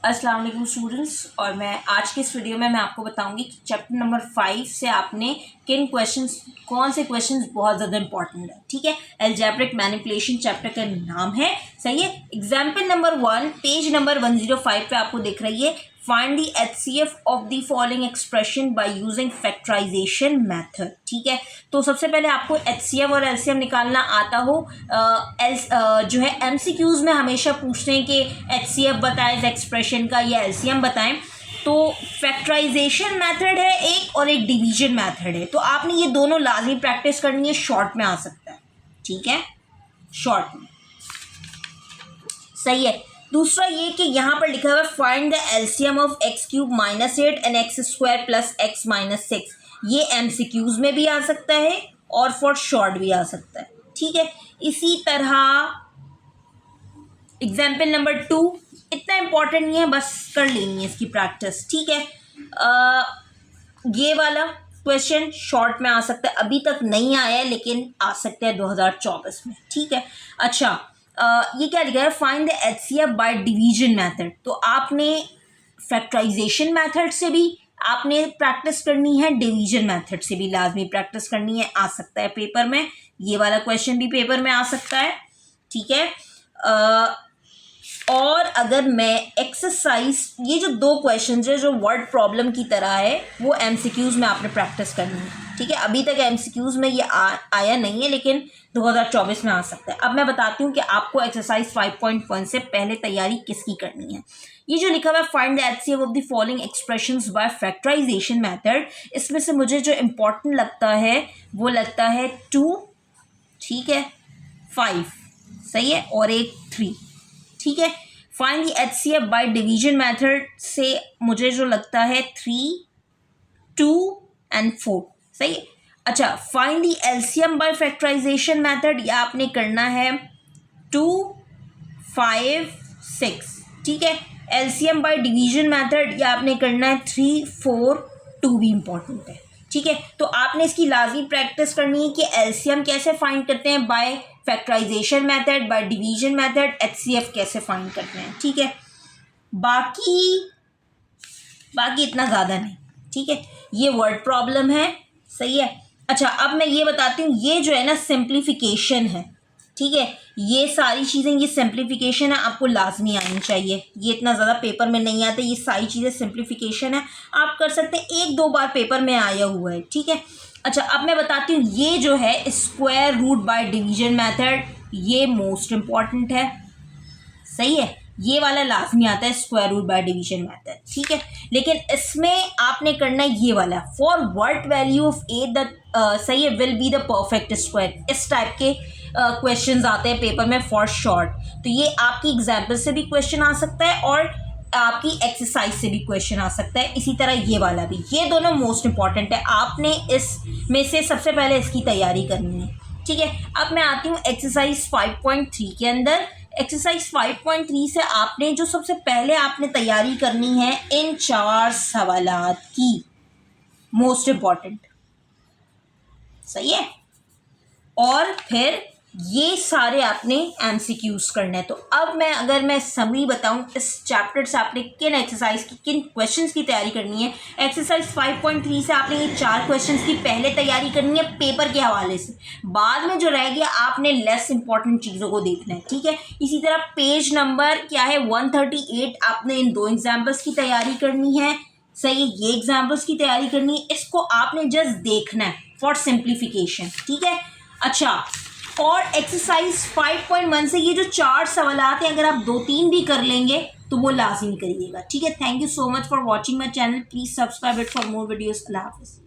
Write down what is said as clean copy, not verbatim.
अस्सलाम वालेकुम स्टूडेंट्स, और मैं आज के इस वीडियो में मैं आपको बताऊंगी कि चैप्टर नंबर 5 से आपने कौन से क्वेश्चंस बहुत ज़्यादा इंपॉर्टेंट है। ठीक है, अलजेब्रिक मैनिपुलेशन चैप्टर का नाम है। सही है। एग्जाम्पल नंबर 1 पेज नंबर 105 पे आपको दिख रही है, find the HCF of the following expression by using factorisation method. ठीक है, तो सबसे पहले आपको HCF और LCM निकालना आता हो। जो है MCQs में हमेशा पूछते हैं कि HCF बताएं एक्सप्रेशन का या LCM बताएं। तो फैक्टराइजेशन मेथड है एक और एक डिवीजन मेथड है, तो आपने ये दोनों लाजमी प्रैक्टिस करनी है। शॉर्ट में आ सकता है, ठीक है, शॉर्ट में। सही है। दूसरा ये कि यहाँ पर लिखा हुआ है find the LCM of x³ -8 and x² plus x -6। ये MCQs में भी आ सकता है और फॉर शॉर्ट भी आ सकता है। ठीक है, इसी तरह एग्जाम्पल नंबर 2 इतना इम्पोर्टेंट नहीं है, बस कर लेनी है इसकी प्रैक्टिस। ठीक है, ये वाला क्वेश्चन शॉर्ट में आ सकता है, अभी तक नहीं आया है लेकिन आ सकता है 2024 में। ठीक है, अच्छा, ये क्या लिखा है, find the HCF bye division method. तो आपने फैक्टराइजेशन मेथड से भी आपने प्रैक्टिस करनी है, डिवीजन मेथड से भी लाजमी प्रैक्टिस करनी है। आ सकता है पेपर में, ये वाला क्वेश्चन भी पेपर में आ सकता है। ठीक है, और अगर मैं एक्सरसाइज, ये जो दो क्वेश्चन है जो वर्ड प्रॉब्लम की तरह है, वो MCQs में आपने प्रैक्टिस करनी है। ठीक है, अभी तक MCQs में ये आया नहीं है लेकिन 2024 में आ सकता है। अब मैं बताती हूँ कि आपको एक्सरसाइज 5.1 से पहले तैयारी किसकी करनी है। ये जो लिखा हुआ है find the HCF of the following expressions by factorisation method, इसमें से मुझे जो इम्पोर्टेंट लगता है वो लगता है 2, ठीक है, 5, सही है, और एक 3। ठीक है, find the HCF bye division method से मुझे जो लगता है 3, 2 एंड 4। सही है। अच्छा, find the LCM by factorisation method, या आपने करना है 2, 5, 6। ठीक है, LCM बाय डिवीजन मेथड, या आपने करना है 3, 4, 2 भी इंपॉर्टेंट है। ठीक है, तो आपने इसकी लाजमी प्रैक्टिस करनी है कि LCM कैसे फाइंड करते हैं by factorisation method, by division method, HCF कैसे फाइंड करते हैं। ठीक है, बाकी इतना ज़्यादा नहीं। ठीक है, ये वर्ड प्रॉब्लम है। सही है। अच्छा, अब मैं ये बताती हूँ, ये जो है ना सिंप्लीफिकेशन है। ठीक है, ये सारी चीज़ें, ये सिंप्लीफिकेशन है, आपको लाजमी आनी चाहिए। ये इतना ज़्यादा पेपर में नहीं आते, ये सारी चीज़ें सिंप्लीफिकेशन है, आप कर सकते हैं, 1-2 बार पेपर में आया हुआ है। ठीक है, अच्छा, अब मैं बताती हूँ, ये जो है square root by division method, ये मोस्ट इम्पॉर्टेंट है। सही है, ये वाला लाजमी आता है square root by division method. ठीक है, लेकिन इसमें आपने करना है ये वाला, for what value of a the, सही है, will be the perfect square. इस टाइप के क्वेश्चंस आते हैं पेपर में फॉर शॉर्ट। तो ये आपकी एग्जाम्पल से भी क्वेश्चन आ सकता है और आपकी एक्सरसाइज से भी क्वेश्चन आ सकता है। इसी तरह ये वाला भी, ये दोनों मोस्ट इंपॉर्टेंट है, आपने इसमें से सबसे पहले इसकी तैयारी करनी है। ठीक है, अब मैं आती हूँ एक्सरसाइज 5.3 के अंदर। एक्सरसाइज 5.3 से आपने जो सबसे पहले आपने तैयारी करनी है इन 4 सवालात की, मोस्ट इम्पॉर्टेंट। सही है, और फिर ये सारे आपने MCQs करने हैं। तो अब अगर मैं समरी बताऊं, इस चैप्टर से आपने किन एक्सरसाइज की, किन क्वेश्चंस की तैयारी करनी है। एक्सरसाइज 5.3 से आपने ये 4 क्वेश्चंस की पहले तैयारी करनी है पेपर के हवाले से। बाद में जो रह गया आपने लेस इंपॉर्टेंट चीज़ों को देखना है। ठीक है, इसी तरह पेज नंबर क्या है 138, आपने इन 2 एग्जाम्पल्स की तैयारी करनी है। सही, ये एग्जाम्पल्स की तैयारी करनी है, इसको आपने जस्ट देखना है फॉर सिंप्लीफिकेशन। ठीक है, अच्छा, और एक्सरसाइज 5.1 से ये जो 4 सवालात हैं, अगर आप 2-3 भी कर लेंगे तो वो लाजमी करिएगा। ठीक है, thank you so much for watching my channel, please subscribe it for more videos. अल्लाह हाफिज़।